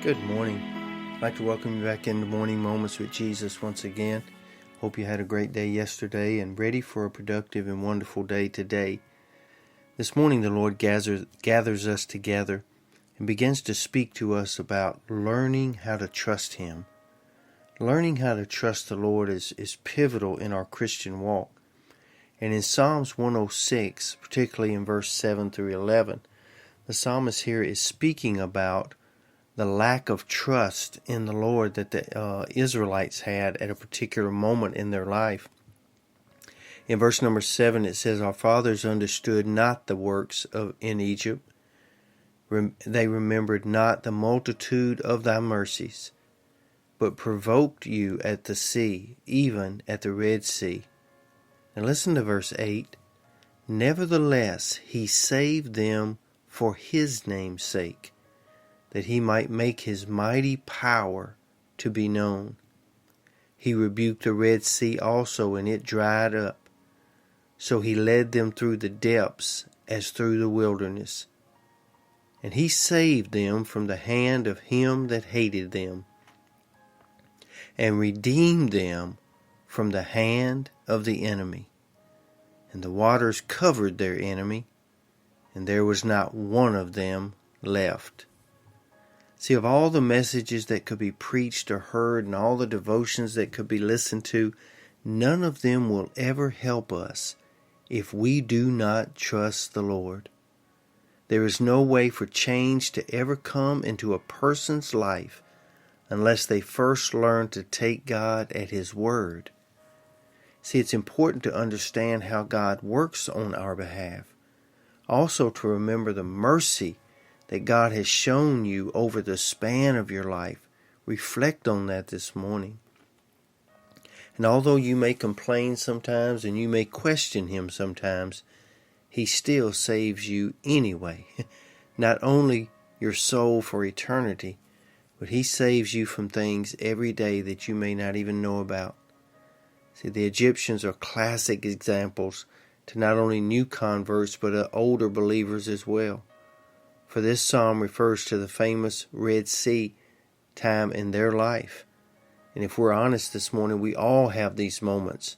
Good morning. I'd like to welcome you back into Morning Moments with Jesus once again. Hope you had a great day yesterday and ready for a productive and wonderful day today. This morning the Lord gathers us together and begins to speak to us about learning how to trust Him. Learning how to trust the Lord is pivotal in our Christian walk. And in Psalms 106, particularly in verse 7 through 11, the psalmist here is speaking about the lack of trust in the Lord that the Israelites had at a particular moment in their life. In verse number 7 it says, "Our fathers understood not the works in Egypt. They remembered not the multitude of thy mercies, but provoked you at the sea, even at the Red Sea." And listen to verse 8. "Nevertheless he saved them for his name's sake, that he might make his mighty power to be known. He rebuked the Red Sea also, and it dried up. So he led them through the depths as through the wilderness. And he saved them from the hand of him that hated them, and redeemed them from the hand of the enemy. And the waters covered their enemy, and there was not one of them left." See, of all the messages that could be preached or heard and all the devotions that could be listened to, none of them will ever help us if we do not trust the Lord. There is no way for change to ever come into a person's life unless they first learn to take God at His word. See, it's important to understand how God works on our behalf. Also to remember the mercy that God has shown you over the span of your life. Reflect on that this morning. And although you may complain sometimes and you may question Him sometimes, He still saves you anyway. Not only your soul for eternity, but He saves you from things every day that you may not even know about. See, the Egyptians are classic examples to not only new converts but older believers as well. For this psalm refers to the famous Red Sea time in their life. And if we're honest this morning, we all have these moments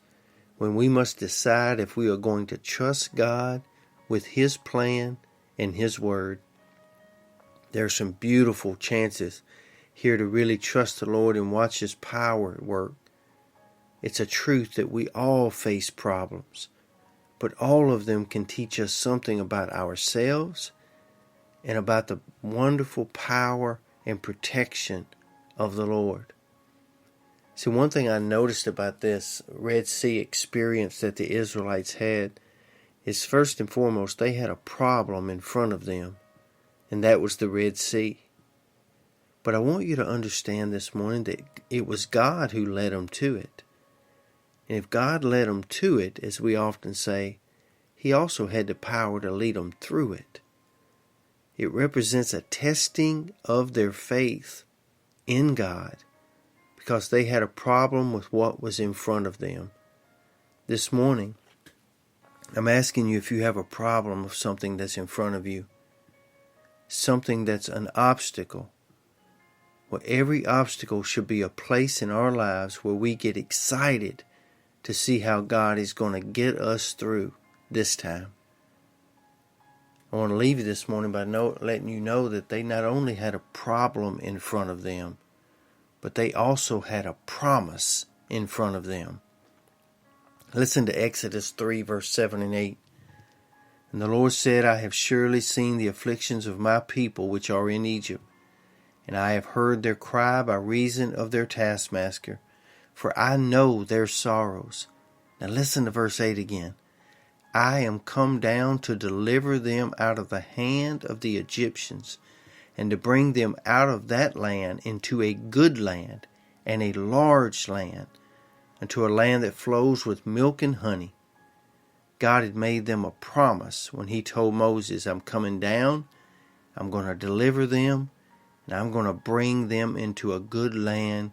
when we must decide if we are going to trust God with His plan and His word. There are some beautiful chances here to really trust the Lord and watch His power at work. It's a truth that we all face problems, but all of them can teach us something about ourselves and about the wonderful power and protection of the Lord. See, one thing I noticed about this Red Sea experience that the Israelites had is, first and foremost, they had a problem in front of them, and that was the Red Sea. But I want you to understand this morning that it was God who led them to it. And if God led them to it, as we often say, He also had the power to lead them through it. It represents a testing of their faith in God because they had a problem with what was in front of them. This morning, I'm asking you if you have a problem with something that's in front of you, something that's an obstacle. Well, every obstacle should be a place in our lives where we get excited to see how God is going to get us through this time. I want to leave you this morning by letting you know that they not only had a problem in front of them, but they also had a promise in front of them. Listen to Exodus 3, verse 7 and 8. "And the Lord said, I have surely seen the afflictions of my people which are in Egypt, and I have heard their cry by reason of their taskmaster, for I know their sorrows." Now listen to verse 8 again. "I am come down to deliver them out of the hand of the Egyptians, and to bring them out of that land into a good land and a large land, unto a land that flows with milk and honey." God had made them a promise when He told Moses, "I'm coming down, I'm going to deliver them, and I'm going to bring them into a good land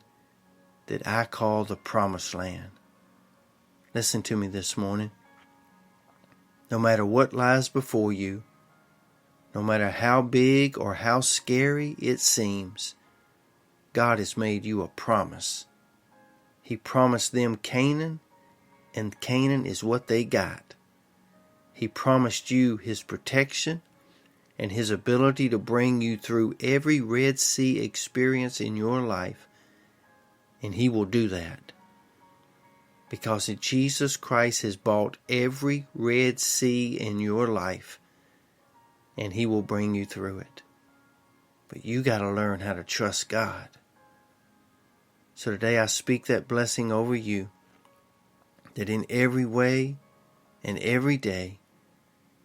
that I call the promised land." Listen to me this morning. No matter what lies before you, no matter how big or how scary it seems, God has made you a promise. He promised them Canaan, and Canaan is what they got. He promised you His protection and His ability to bring you through every Red Sea experience in your life, and He will do that. Because Jesus Christ has bought every Red Sea in your life, and He will bring you through it. But you got to learn how to trust God. So today I speak that blessing over you, that in every way and every day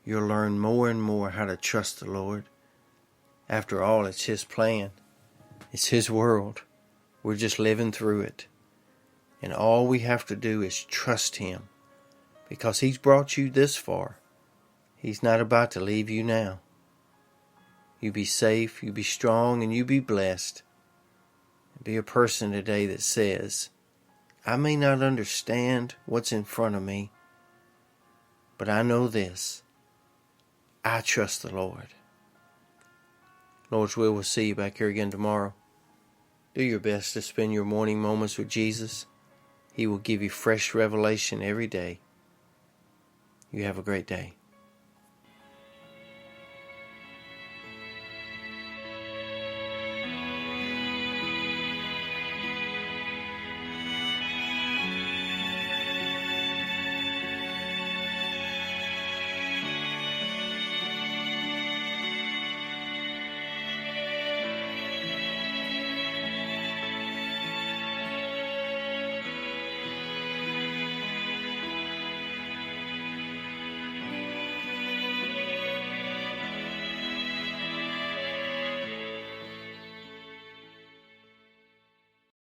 you'll learn more and more how to trust the Lord. After all, it's His plan. It's His world. We're just living through it. And all we have to do is trust Him, because He's brought you this far. He's not about to leave you now. You be safe, you be strong, and you be blessed. Be a person today that says, I may not understand what's in front of me, but I know this. I trust the Lord. Lord's will, we'll see you back here again tomorrow. Do your best to spend your morning moments with Jesus. He will give you fresh revelation every day. You have a great day.